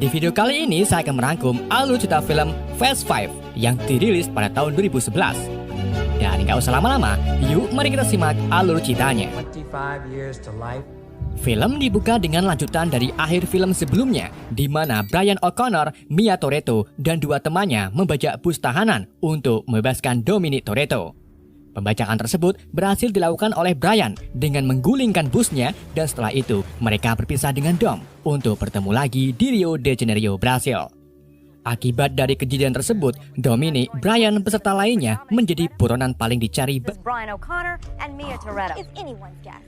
Di video kali ini saya akan merangkum alur cerita film Fast Five yang dirilis pada tahun 2011. Dan nggak usah lama-lama, yuk mari kita simak alur ceritanya. 25 years to life. Film dibuka dengan lanjutan dari akhir film sebelumnya, di mana Brian O'Connor, Mia Toretto, dan dua temannya membajak bus tahanan untuk membebaskan Dominic Toretto. Pembajakan tersebut berhasil dilakukan oleh Brian dengan menggulingkan busnya, dan setelah itu mereka berpisah dengan Dom untuk bertemu lagi di Rio de Janeiro, Brasil. Akibat dari kejadian tersebut, Dominic, Brian beserta lainnya menjadi buronan paling dicari. Brian O'Connor and Mia Toretto is anyone's guess.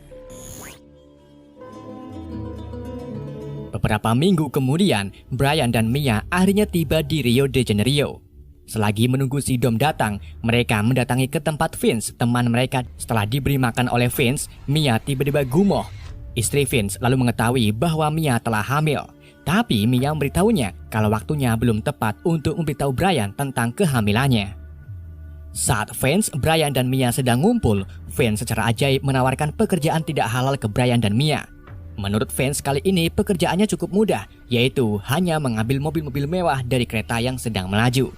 Beberapa minggu kemudian, Brian dan Mia akhirnya tiba di Rio de Janeiro. Selagi menunggu si Dom datang, mereka mendatangi ke tempat Vince, teman mereka. Setelah diberi makan oleh Vince, Mia tiba-tiba gumoh. Istri Vince lalu mengetahui bahwa Mia telah hamil. Tapi Mia memberitahunya kalau waktunya belum tepat untuk memberitahu Brian tentang kehamilannya. Saat Vince, Brian dan Mia sedang ngumpul, Vince secara ajaib menawarkan pekerjaan tidak halal ke Brian dan Mia. Menurut Vince, kali ini pekerjaannya cukup mudah, yaitu hanya mengambil mobil-mobil mewah dari kereta yang sedang melaju.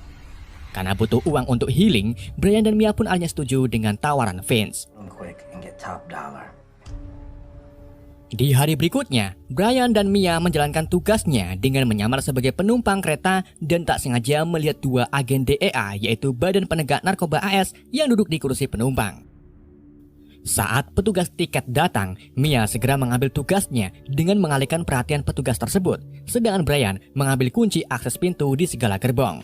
Karena butuh uang untuk healing, Brian dan Mia pun akhirnya setuju dengan tawaran Vince. Di hari berikutnya, Brian dan Mia menjalankan tugasnya dengan menyamar sebagai penumpang kereta dan tak sengaja melihat dua agen DEA, yaitu Badan Penegak Narkoba AS, yang duduk di kursi penumpang. Saat petugas tiket datang, Mia segera mengambil tugasnya dengan mengalihkan perhatian petugas tersebut, sedangkan Brian mengambil kunci akses pintu di segala gerbong.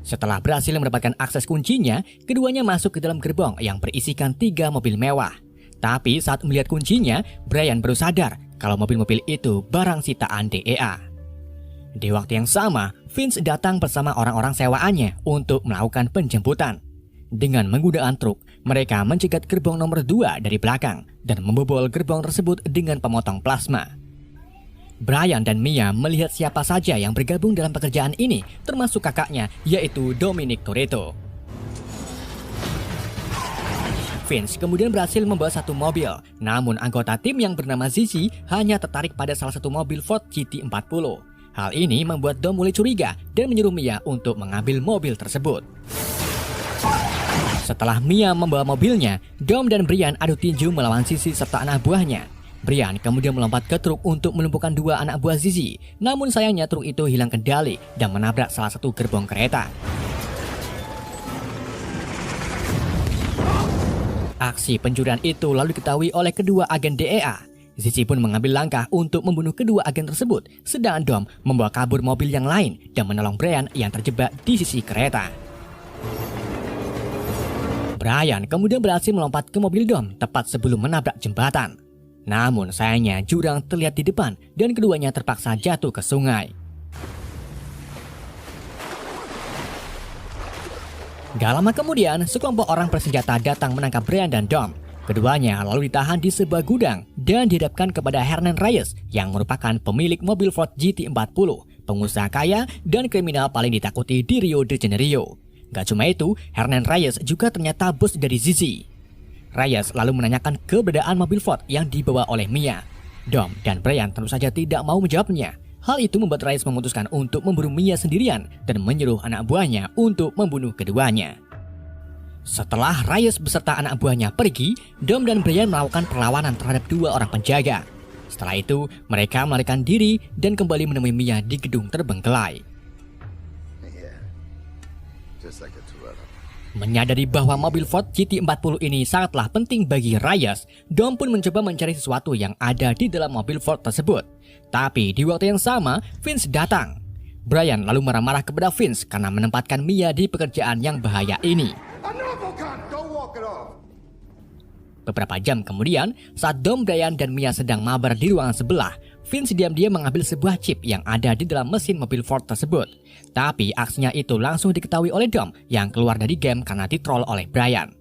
Setelah berhasil mendapatkan akses kuncinya, keduanya masuk ke dalam gerbong yang berisikan 3 mobil mewah. Tapi saat melihat kuncinya, Brian baru sadar kalau mobil-mobil itu barang sitaan DEA. Di waktu yang sama, Vince datang bersama orang-orang sewaannya untuk melakukan penjemputan. Dengan menggunakan truk, mereka mencegat gerbong nomor 2 dari belakang dan membobol gerbong tersebut dengan pemotong plasma. Brian dan Mia melihat siapa saja yang bergabung dalam pekerjaan ini, termasuk kakaknya, yaitu Dominic Toretto. Vince kemudian berhasil membawa satu mobil, namun anggota tim yang bernama Zizi hanya tertarik pada salah satu mobil Ford GT40. Hal ini membuat Dom mulai curiga dan menyuruh Mia untuk mengambil mobil tersebut. Setelah Mia membawa mobilnya, Dom dan Brian adu tinju melawan Zizi serta anak buahnya. Brian kemudian melompat ke truk untuk melumpuhkan dua anak buah Zizi. Namun sayangnya truk itu hilang kendali dan menabrak salah satu gerbong kereta. Aksi pencurian itu lalu diketahui oleh kedua agen DEA. Zizi pun mengambil langkah untuk membunuh kedua agen tersebut, sedangkan Dom membawa kabur mobil yang lain dan menolong Brian yang terjebak di sisi kereta. Brian kemudian berhasil melompat ke mobil Dom tepat sebelum menabrak jembatan. Namun sayangnya jurang terlihat di depan dan keduanya terpaksa jatuh ke sungai. Gak lama kemudian, sekelompok orang bersenjata datang menangkap Brian dan Dom. Keduanya lalu ditahan di sebuah gudang dan dihadapkan kepada Hernan Reyes yang merupakan pemilik mobil Ford GT40, pengusaha kaya dan kriminal paling ditakuti di Rio de Janeiro. Gak cuma itu, Hernan Reyes juga ternyata bos dari Zizi. Reyes lalu menanyakan keberadaan mobil Ford yang dibawa oleh Mia. Dom dan Brian tentu saja tidak mau menjawabnya. Hal itu membuat Reyes memutuskan untuk memburu Mia sendirian dan menyuruh anak buahnya untuk membunuh keduanya. Setelah Reyes beserta anak buahnya pergi, Dom dan Brian melakukan perlawanan terhadap dua orang penjaga. Setelah itu, mereka melarikan diri dan kembali menemui Mia di gedung terbengkelai. Menyadari bahwa mobil Ford GT40 ini sangatlah penting bagi Reyes, Dom pun mencoba mencari sesuatu yang ada di dalam mobil Ford tersebut. Tapi di waktu yang sama, Vince datang. Brian lalu marah-marah kepada Vince karena menempatkan Mia di pekerjaan yang bahaya ini. Beberapa jam kemudian, saat Dom, Brian, dan Mia sedang mabar di ruangan sebelah, Vince diam-diam mengambil sebuah chip yang ada di dalam mesin mobil Ford tersebut. Tapi aksinya itu langsung diketahui oleh Dom yang keluar dari game karena ditroll oleh Brian.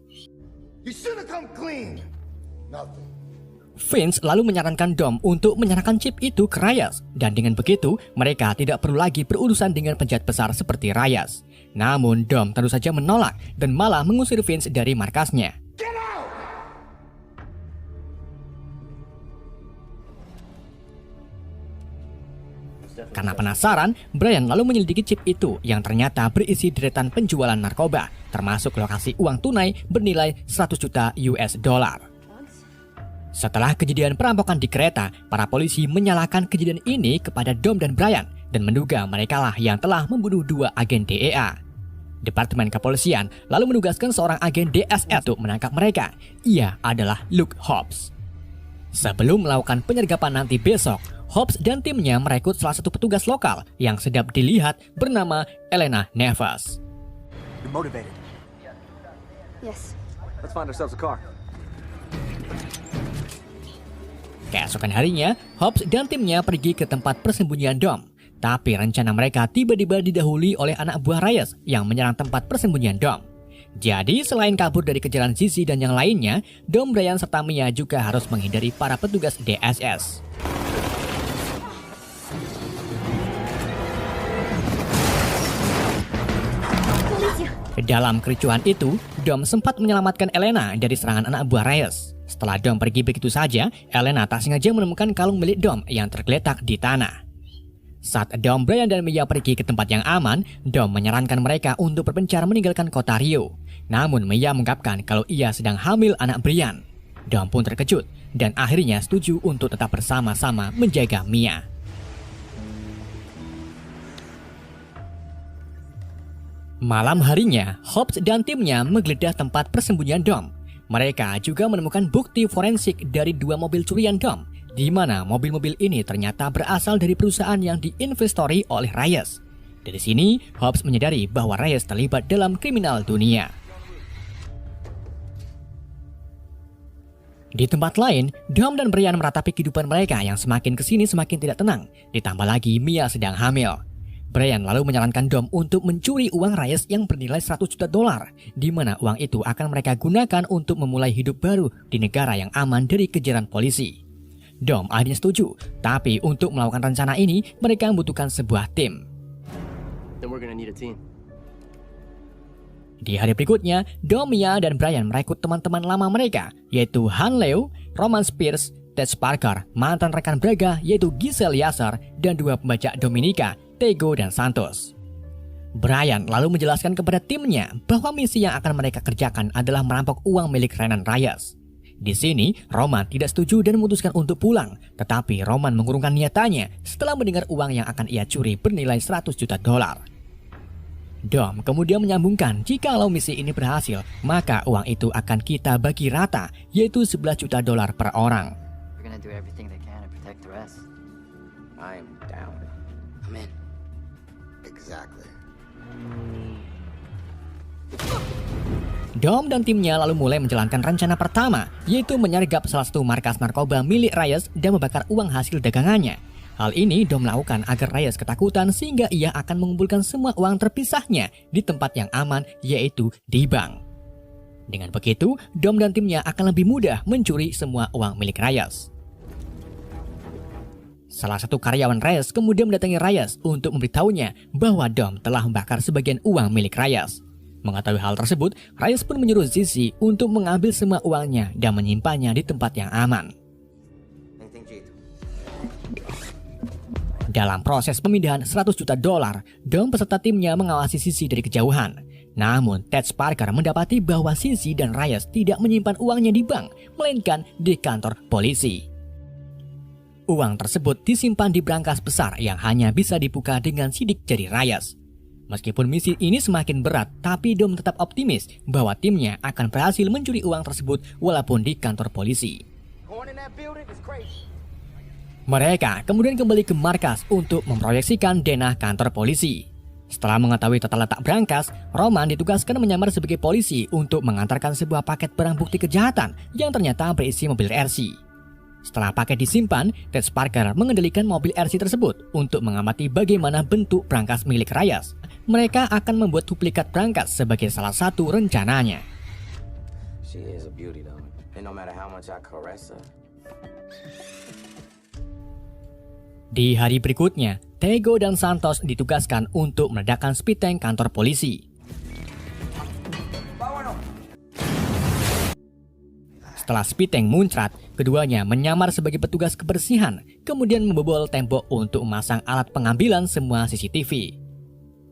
Vince lalu menyarankan Dom untuk menyerahkan chip itu ke Reyes, dan dengan begitu mereka tidak perlu lagi berurusan dengan penjahat besar seperti Reyes. Namun Dom tentu saja menolak dan malah mengusir Vince dari markasnya. Karena penasaran, Brian lalu menyelidiki chip itu yang ternyata berisi deretan penjualan narkoba, termasuk lokasi uang tunai bernilai 100 juta US dollar. Setelah kejadian perampokan di kereta, para polisi menyalahkan kejadian ini kepada Dom dan Brian dan menduga merekalah yang telah membunuh 2 agen DEA. Departemen Kepolisian lalu menugaskan seorang agen DSS untuk menangkap mereka. Ia adalah Luke Hobbs. Sebelum melakukan penyergapan nanti besok, Hobbs dan timnya merekrut salah satu petugas lokal yang sedap dilihat bernama Elena Neves. You're motivated. Yes. Let's find ourselves a car. Keesokan harinya, Hobbs dan timnya pergi ke tempat persembunyian Dom. Tapi rencana mereka tiba-tiba didahului oleh anak buah Reyes yang menyerang tempat persembunyian Dom. Jadi selain kabur dari kejaran Zizi dan yang lainnya, Dom, Brian, serta Mia juga harus menghindari para petugas DSS. Dalam kericuhan itu, Dom sempat menyelamatkan Elena dari serangan anak buah Reyes. Setelah Dom pergi begitu saja, Elena tak sengaja menemukan kalung milik Dom yang tergeletak di tanah. Saat Dom, Brian, dan Mia pergi ke tempat yang aman, Dom menyarankan mereka untuk berpencar meninggalkan kota Rio. Namun Mia mengungkapkan kalau ia sedang hamil anak Brian. Dom pun terkejut dan akhirnya setuju untuk tetap bersama-sama menjaga Mia. Malam harinya, Hobbs dan timnya menggeledah tempat persembunyian Dom. Mereka juga menemukan bukti forensik dari 2 mobil curian Dom, di mana mobil-mobil ini ternyata berasal dari perusahaan yang diinvestori oleh Reyes. Dari sini, Hobbs menyadari bahwa Reyes terlibat dalam kriminal dunia. Di tempat lain, Dom dan Brian meratapi kehidupan mereka yang semakin kesini semakin tidak tenang. Ditambah lagi Mia sedang hamil. Brian lalu menyarankan Dom untuk mencuri uang Reyes yang bernilai 100 juta dolar, di mana uang itu akan mereka gunakan untuk memulai hidup baru di negara yang aman dari kejaran polisi. Dom akhirnya setuju, tapi untuk melakukan rencana ini, mereka membutuhkan sebuah tim. Then we're gonna need a team. Di hari berikutnya, Dom, Mia, dan Brian merekrut teman-teman lama mereka, yaitu Han Leo, Roman Spears, Ted Parker, mantan rekan Braga yaitu Giselle Yasser, dan 2 pembajak Dominika, Tego dan Santos. Brian lalu menjelaskan kepada timnya bahwa misi yang akan mereka kerjakan adalah merampok uang milik Renan Reyes. Di sini, Roman tidak setuju dan memutuskan untuk pulang, tetapi Roman mengurungkan niatannya setelah mendengar uang yang akan ia curi bernilai 100 juta dolar. Dom kemudian menyambungkan jikalau misi ini berhasil, maka uang itu akan kita bagi rata, yaitu 11 juta dolar per orang. We're gonna do everything they can to protect the rest. I'm down. I'm in. Exactly. Dom dan timnya lalu mulai menjalankan rencana pertama, yaitu menyergap salah satu markas narkoba milik Reyes dan membakar uang hasil dagangannya. Hal ini Dom lakukan agar Reyes ketakutan sehingga ia akan mengumpulkan semua uang terpisahnya di tempat yang aman, yaitu di bank. Dengan begitu, Dom dan timnya akan lebih mudah mencuri semua uang milik Reyes. Salah satu karyawan Reyes kemudian mendatangi Reyes untuk memberitahunya bahwa Dom telah membakar sebagian uang milik Reyes. Mengetahui hal tersebut, Reyes pun menyuruh Zizi untuk mengambil semua uangnya dan menyimpannya di tempat yang aman. Dalam proses pemindahan 100 juta dolar, Dom beserta timnya mengawasi Zizi dari kejauhan. Namun, Ted Parker mendapati bahwa Zizi dan Reyes tidak menyimpan uangnya di bank, melainkan di kantor polisi. Uang tersebut disimpan di brankas besar yang hanya bisa dibuka dengan sidik jari Reyes. Meskipun misi ini semakin berat, tapi Dom tetap optimis bahwa timnya akan berhasil mencuri uang tersebut walaupun di kantor polisi. Mereka kemudian kembali ke markas untuk memproyeksikan denah kantor polisi. Setelah mengetahui tata letak brankas, Roman ditugaskan menyamar sebagai polisi untuk mengantarkan sebuah paket barang bukti kejahatan yang ternyata berisi mobil RC. Setelah paket disimpan, Ted Parker mengendalikan mobil RC tersebut untuk mengamati bagaimana bentuk brankas milik Reyes. Mereka akan membuat duplikat brankas sebagai salah satu rencananya. She is a beauty though. And no matter how much I caress her. Di hari berikutnya, Tego dan Santos ditugaskan untuk meledakkan speed tank kantor polisi. Setelah Spiteng muncrat, keduanya menyamar sebagai petugas kebersihan, kemudian membobol tembok untuk memasang alat pengambilan semua CCTV.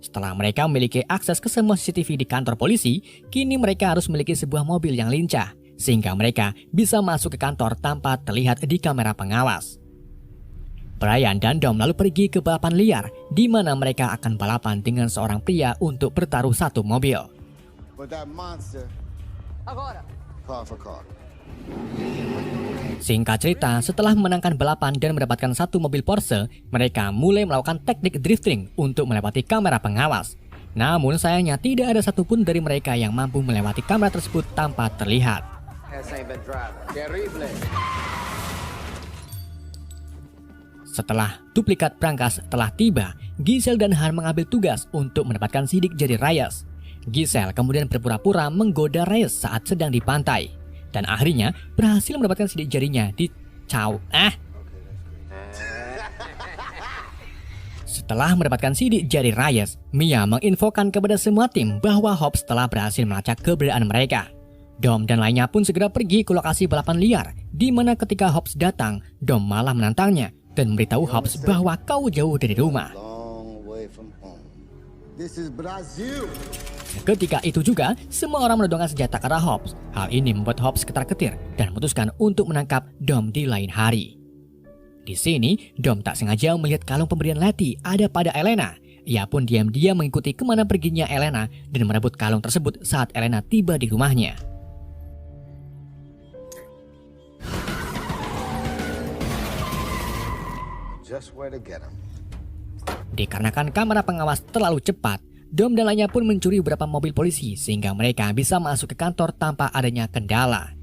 Setelah mereka memiliki akses ke semua CCTV di kantor polisi, kini mereka harus memiliki sebuah mobil yang lincah, sehingga mereka bisa masuk ke kantor tanpa terlihat di kamera pengawas. Brian dan Dom lalu pergi ke balapan liar, di mana mereka akan balapan dengan seorang pria untuk bertaruh satu mobil. But that monster, car for car. Singkat cerita, setelah memenangkan balapan dan mendapatkan satu mobil Porsche, mereka mulai melakukan teknik drifting untuk melewati kamera pengawas. Namun sayangnya tidak ada satupun dari mereka yang mampu melewati kamera tersebut tanpa terlihat. Setelah duplikat brankas telah tiba, Giselle dan Han mengambil tugas untuk mendapatkan sidik jari Reyes. Giselle kemudian berpura-pura menggoda Reyes saat sedang di pantai, dan akhirnya berhasil mendapatkan sidik jarinya di Setelah mendapatkan sidik jari Reyes, Mia menginfokan kepada semua tim bahwa Hobbs telah berhasil melacak keberadaan mereka. Dom dan lainnya pun segera pergi ke lokasi balapan liar, di mana ketika Hobbs datang, Dom malah menantangnya dan memberitahu Hobbs bahwa kau jauh dari rumah. This is Brazil. Ketika itu juga, semua orang menodongkan senjata ke arah Hobbs. Hal ini membuat Hobbs ketar-ketir dan memutuskan untuk menangkap Dom di lain hari. Di sini, Dom tak sengaja melihat kalung pemberian Letty ada pada Elena. Ia pun diam-diam mengikuti kemana perginya Elena dan merebut kalung tersebut saat Elena tiba di rumahnya. Just where to get him. Dikarenakan kamera pengawas terlalu cepat, Dom dan lainnya pun mencuri beberapa mobil polisi sehingga mereka bisa masuk ke kantor tanpa adanya kendala.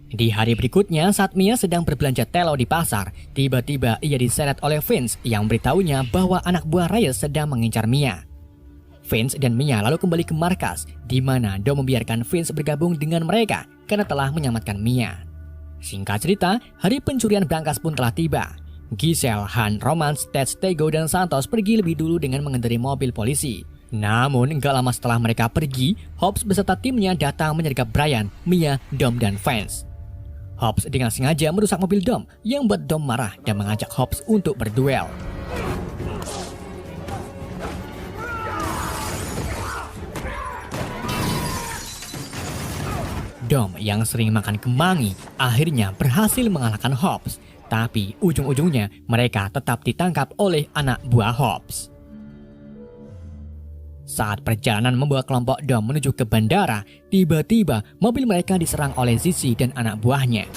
Di hari berikutnya, saat Mia sedang berbelanja telo di pasar, tiba-tiba ia diseret oleh Vince yang memberitahunya bahwa anak buah Reyes sedang mengincar Mia. Vince dan Mia lalu kembali ke markas, di mana Dom membiarkan Vince bergabung dengan mereka karena telah menyelamatkan Mia. Singkat cerita, hari pencurian brankas pun telah tiba. Giselle, Han, Roman, Ted, Tego, dan Santos pergi lebih dulu dengan mengendarai mobil polisi. Namun, gak lama setelah mereka pergi, Hobbs beserta timnya datang menyergap Brian, Mia, Dom, dan Vance. Hobbs dengan sengaja merusak mobil Dom yang membuat Dom marah dan mengajak Hobbs untuk berduel. Dom yang sering makan kemangi akhirnya berhasil mengalahkan Hobbs. Tapi ujung-ujungnya mereka tetap ditangkap oleh anak buah Hobbs. Saat perjalanan membawa kelompok Dom menuju ke bandara, tiba-tiba mobil mereka diserang oleh Zizi dan anak buahnya.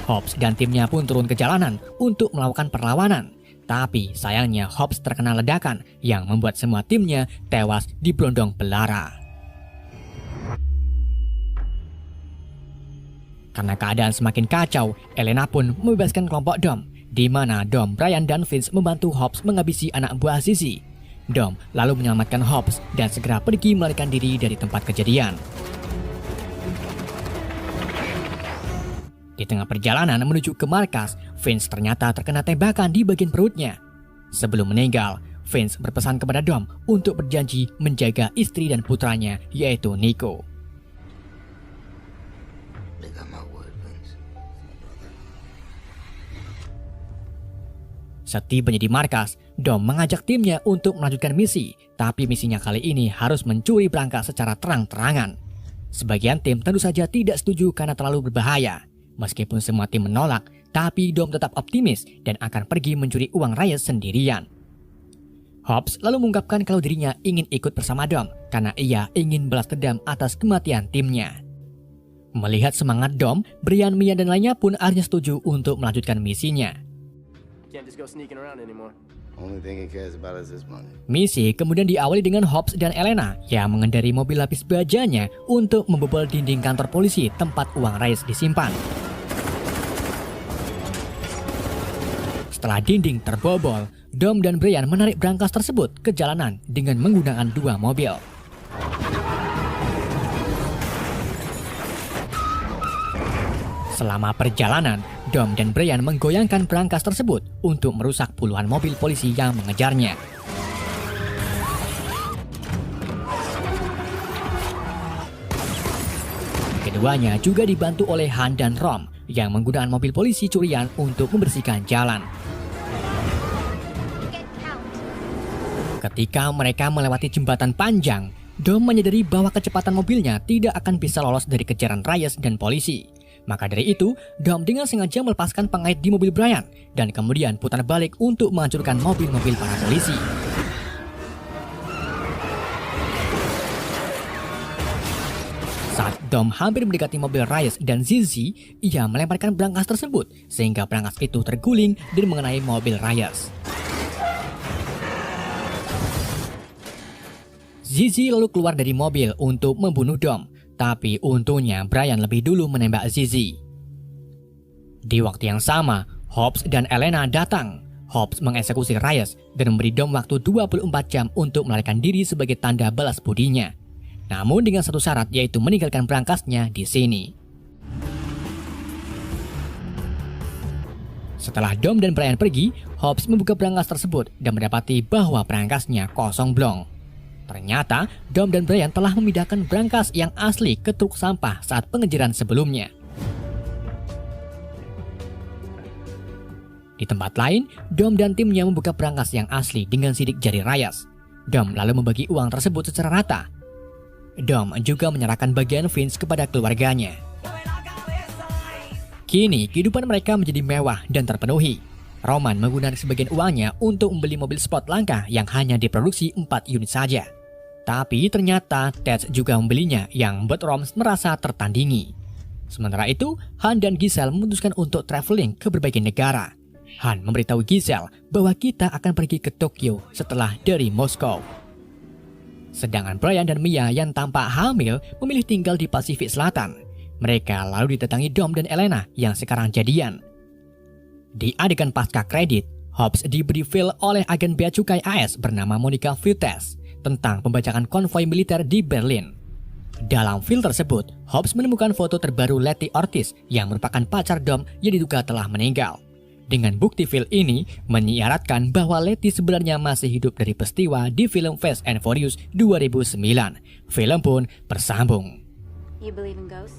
Hobbs dan timnya pun turun ke jalanan untuk melakukan perlawanan. Tapi sayangnya Hobbs terkena ledakan yang membuat semua timnya tewas di berondong belara. Karena keadaan semakin kacau, Elena pun membebaskan kelompok Dom, di mana Dom, Brian, dan Vince membantu Hobbs menghabisi anak buah Zizi. Dom lalu menyelamatkan Hobbs dan segera pergi melarikan diri dari tempat kejadian. Di tengah perjalanan menuju ke markas, Vince ternyata terkena tembakan di bagian perutnya. Sebelum meninggal, Vince berpesan kepada Dom untuk berjanji menjaga istri dan putranya, yaitu Nico. Setibanya di markas, Dom mengajak timnya untuk melanjutkan misi, tapi misinya kali ini harus mencuri berangkas secara terang-terangan. Sebagian tim tentu saja tidak setuju karena terlalu berbahaya. Meskipun semua tim menolak, tapi Dom tetap optimis dan akan pergi mencuri uang Reyes sendirian. Hobbs lalu mengungkapkan kalau dirinya ingin ikut bersama Dom karena ia ingin balas dendam atas kematian timnya. Melihat semangat Dom, Brian, Mia, dan lainnya pun akhirnya setuju untuk melanjutkan misinya. Can't just go sneaking around anymore. Only thing he cares about is his money. Misi kemudian diawali dengan Hobbs dan Elena yang mengendarai mobil lapis bajanya untuk membobol dinding kantor polisi tempat uang Reyes disimpan. Setelah dinding terbobol, Dom dan Brian menarik brankas tersebut ke jalanan dengan menggunakan dua mobil. Selama perjalanan, Dom dan Brian menggoyangkan brankas tersebut untuk merusak puluhan mobil polisi yang mengejarnya. Keduanya juga dibantu oleh Han dan Rom yang menggunakan mobil polisi curian untuk membersihkan jalan. Ketika mereka melewati jembatan panjang, Dom menyadari bahwa kecepatan mobilnya tidak akan bisa lolos dari kejaran Reyes dan polisi. Maka dari itu, Dom dengan sengaja melepaskan pengait di mobil Brian dan kemudian putar balik untuk menghancurkan mobil-mobil para polisi. Saat Dom hampir mendekati mobil Reyes dan Zizi, ia melemparkan brankas tersebut sehingga brankas itu terguling dan mengenai mobil Reyes. Zizi lalu keluar dari mobil untuk membunuh Dom, tapi untungnya Brian lebih dulu menembak Zizi. Di waktu yang sama, Hobbs dan Elena datang. Hobbs mengeksekusi Reyes dan memberi Dom waktu 24 jam untuk melarikan diri sebagai tanda balas budinya. Namun dengan satu syarat, yaitu meninggalkan brankasnya di sini. Setelah Dom dan Brian pergi, Hobbs membuka brankas tersebut dan mendapati bahwa brankasnya kosong blong. Ternyata, Dom dan Brian telah memindahkan brankas yang asli ke truk sampah saat pengejaran sebelumnya. Di tempat lain, Dom dan timnya membuka brankas yang asli dengan sidik jari Reyes. Dom lalu membagi uang tersebut secara rata. Dom juga menyerahkan bagian Vince kepada keluarganya. Kini, kehidupan mereka menjadi mewah dan terpenuhi. Roman menggunakan sebagian uangnya untuk membeli mobil sport langka yang hanya diproduksi 4 unit saja. Tapi ternyata Ted juga membelinya yang membuat Roms merasa tertandingi. Sementara itu, Han dan Giselle memutuskan untuk traveling ke berbagai negara. Han memberitahu Giselle bahwa kita akan pergi ke Tokyo setelah dari Moskow. Sedangkan Brian dan Mia yang tampak hamil memilih tinggal di Pasifik Selatan. Mereka lalu didatangi Dom dan Elena yang sekarang jadian. Di adegan pasca kredit, Hobbs diberi file oleh agen bea cukai AS bernama Monica Vites tentang pembajakan konvoi militer di Berlin. Dalam file tersebut, Hobbs menemukan foto terbaru Letty Ortiz yang merupakan pacar Dom yang diduga telah meninggal. Dengan bukti file ini menyiaratkan bahwa Letty sebenarnya masih hidup dari peristiwa di film Fast and Furious 2009. Film pun bersambung. You believe in ghosts?